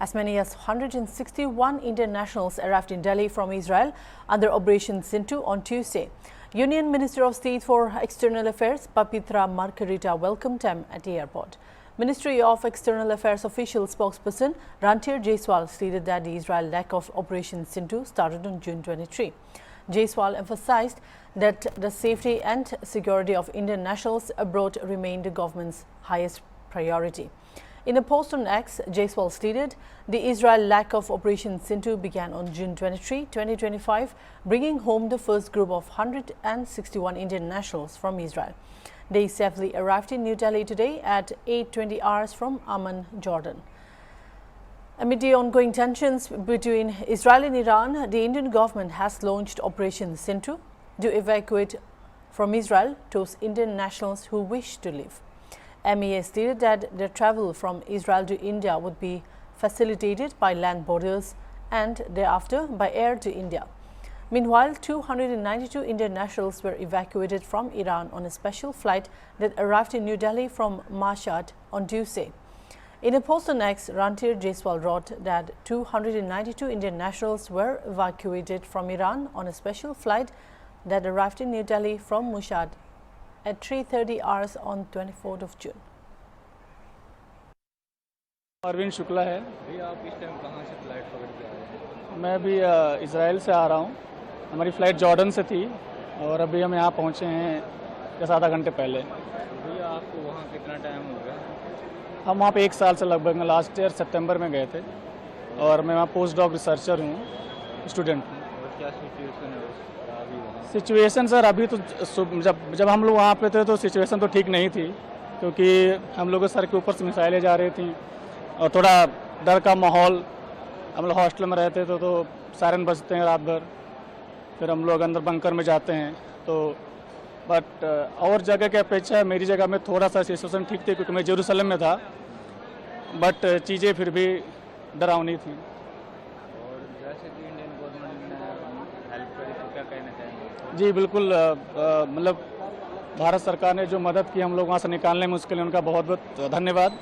As many as 161 Indian nationals arrived in Delhi from Israel under Operation Sintu on Tuesday. Union Minister of State for External Affairs Papitra Margarita welcomed them at the airport. Ministry of External Affairs official spokesperson Ranthier Jaiswal stated that the Israel leg of Operation Sintu started on June 23. Jaiswal emphasized that the safety and security of Indian nationals abroad remain the government's highest priority. In a post on X, Jaiswal stated the Israel leg of Operation Sintu began on June 23, 2025, bringing home the first group of 161 Indian nationals from Israel. They safely arrived in New Delhi today at 8:20 hours from Amman, Jordan. Amid the ongoing tensions between Israel and Iran, the Indian government has launched Operation Sintu to evacuate from Israel those Indian nationals who wish to leave. MEA stated that their travel from Israel to India would be facilitated by land borders and thereafter by air to India. Meanwhile, 292 Indian nationals were evacuated from Iran on a special flight that arrived in New Delhi from Mashhad on Tuesday. In a post on X, Ranthier Jaiswal wrote that 292 Indian nationals were evacuated from Iran on a special flight that arrived in New Delhi from Mashhad at 3:30 hours on 24th of June. Arvind Shukla है। भैया आप इस time कहाँ से flight पकड़ के आए हैं? मैं अभी इज़राइल से आ रहा हूँ। हमारी फ़्लाइट जॉर्डन से थी और अभी हम यहाँ पहुँचे हैं 10 घंटे पहले। भैया आपको वहाँ कितना टाइम हो गया? हम वहाँ पे 1 साल से लगभग लास्ट ईयर सितंबर में गए थे और मैं वहाँ पोस्ट डॉक रिसर्चर हूँ, स्टूडेंट हूँ। और क्या सिचुएशन है अभी वहाँ? सिचुएशन सर अभी तो जब हम लोग वहाँ पे थे तो सिचुएशन तो ठीक नहीं थी, क्योंकि हम लोग के सर के ऊपर से मिसाइलें जा रही थी और थोड़ा डर का माहौल। हम लोग हॉस्टल में रहते थे तो सायरन बजते हैं रात भर, फिर हम लोग अंदर बंकर में जाते हैं। तो बट और जगह की अपेक्षा मेरी जगह में थोड़ा सा सिचुएशन ठीक थी, क्योंकि मैं जेरूसलम में था, बट चीज़ें फिर भी डरावनी थी। और जैसे कि इंडियन गवर्नमेंट ने हेल्प करी तो क्या कहना चाहेंगे? जी बिल्कुल, मतलब भारत सरकार ने जो मदद की हम लोग वहाँ से निकालने में, उसके लिए उनका बहुत बहुत धन्यवाद।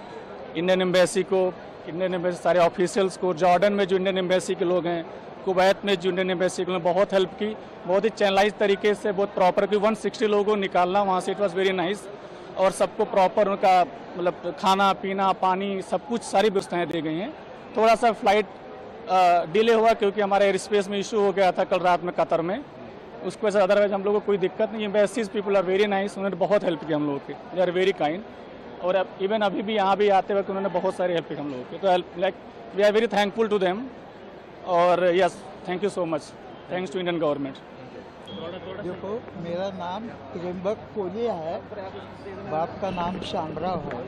इंडियन एम्बेसी को, इंडियन एम्बेसी सारे ऑफिशियल्स को, जॉर्डन में जो इंडियन एम्बेसी के लोग हैं, कुवैत में जो इंडियन एम्बेसी के लोग, बहुत हेल्प की, बहुत ही चैनलाइज तरीके से, बहुत प्रॉपर की 160 लोगों को निकालना वहाँ से, इट वॉज वेरी नाइस। और सबको प्रॉपर उनका मतलब खाना पीना पानी सब कुछ सारी व्यवस्थाएँ दी गई हैं। थोड़ा सा फ्लाइट डिले हुआ क्योंकि हमारे एयर स्पेस में इशू हो गया था कल रात में कतर में, उसकी वजह से अदरवाइज हम लोगों को कोई दिक्कत नहीं। Embassies people are very nice, उन्होंने बहुत हेल्प की हम लोगों की, दे आर वेरी काइंड। और इवन अभी भी यहाँ भी आते वक्त उन्होंने बहुत सारी हेल्प की हम लोगों की, तो like we are very thankful to them. और yes, thank you so much, thanks to Indian government. देखो, मेरा नाम त्रिम्बक कोलिया है, बाप का नाम शामराव है।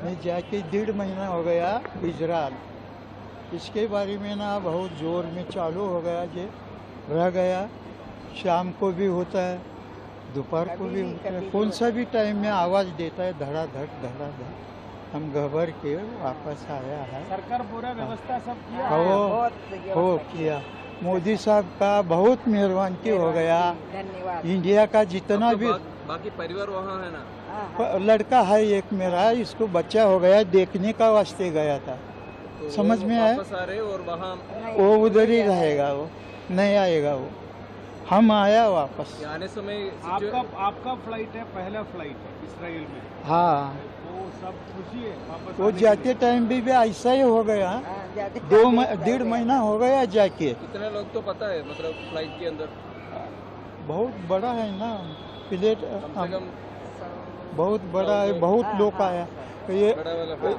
मैं जाके 1.5 महीना हो गया इजराइल। इसके बारे में ना बहुत जोर में चालू हो गया, जे रह गया। शाम को भी होता है, दोपहर को भी होता है, कौन सा भी टाइम में आवाज़ देता है धड़ाधड़ धड़ाधड़। हम घबर के वापस आया है। सरकार पूरा व्यवस्था सब किया हो किया। मोदी साहब का बहुत मेहरबानी हो गया। धन्यवाद। इंडिया का जितना भी बाकी परिवार वहाँ है ना? लड़का है एक मेरा, इसको बच्चा हो गया, देखने का वास्ते गया था। तो समझ में आया? वापस आ रहे और वहाँ वो उधर ही रहेगा, वो नहीं आएगा। वो हम आया वापस। आने समय आपका फ्लाइट है, पहला फ्लाइट है इसराइल में। हाँ, वो सब खुशी है वापस। वो जाते टाइम भी ऐसा ही हो गया। 1.5 महीना हो गया जाके। कितने लोग तो पता है, मतलब फ्लाइट के अंदर बहुत बड़ा है ना प्लेट, कम से कम बहुत बड़ा है, बहुत लोग आया। ये बड़ा वाला फ्लाइट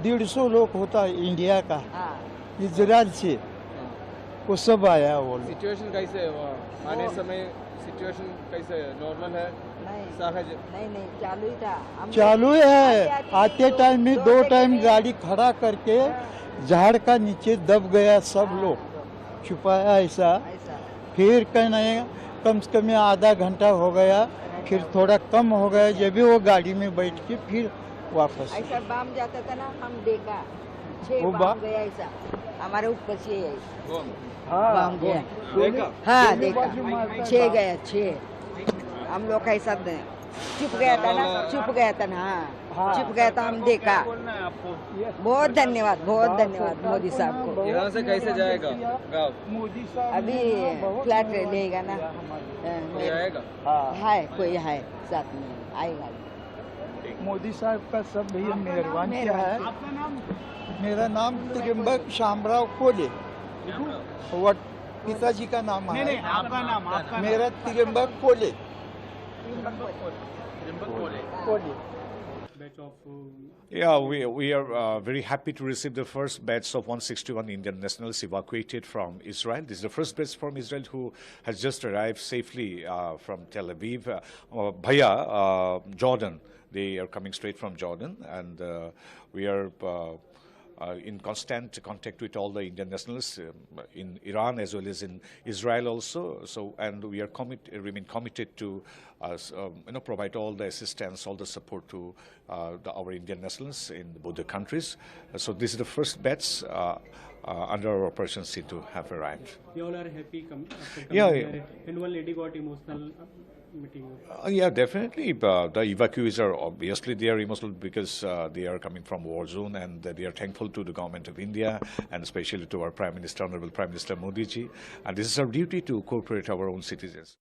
150 लोग होता है इंडिया का, इजराइल से, वो सब आया। वो सिचुएशन कैसे है वहाँ आने समय? सिचुएशन कैसे है? नॉर्मल है? सहज? नहीं चालू ही था। चालू है। आते टाइम में 2 टाइम गाड़ी खड़ा करके झाड़ का नीचे दब गया, सब लोग छुपाया ऐसा। फिर कहना कम से कम आधा घंटा हो गया, फिर थोड़ा कम हो गया, जब भी वो गाड़ी में बैठ के फिर वापस। ऐसा बम जाता था ना, हम देखा 6 वो बम गया ऐसा हमारे ऊपर से। हाँ, बम गया। हाँ देखा, 6 गया, 6। हम लोग का ऐसा चुप गया था ना, चुप गया था ना। छिप गया तो हम देखा। बहुत धन्यवाद मोदी साहब को। यहाँ से कैसे जाएगा गाँव? मोदी साहब अभी फ्लैट लेगा ना, कोई आएगा? है कोई है साथ में आएगा। मोदी साहब का सब भैया मेहरबान किया है। मेरा नाम त्रिम्बक शामराव कोले, वट पिताजी का नाम है। आपका नाम मेरा त्रिम्बक कोले। Yeah, we are very happy to receive the first batch of 161 Indian nationals evacuated from Israel. This is the first batch from Israel who has just arrived safely from Tel Aviv. Bhaya, Jordan, they are coming straight from Jordan, and we are in constant contact with all the Indian nationals in Iran as well as in Israel also. So, and we are remain committed to provide all the assistance, all the support to our Indian nationals in both the countries. So this is the first batch under our Operation Sindhu have arrived. You all are happy after coming Yeah, here. And one lady got emotional meeting. Yeah, definitely. The evacuees are obviously they are emotional because they are coming from war zone, and they are thankful to the government of India and especially to our Prime Minister, Honorable Prime Minister Modi ji. And this is our duty to cooperate our own citizens.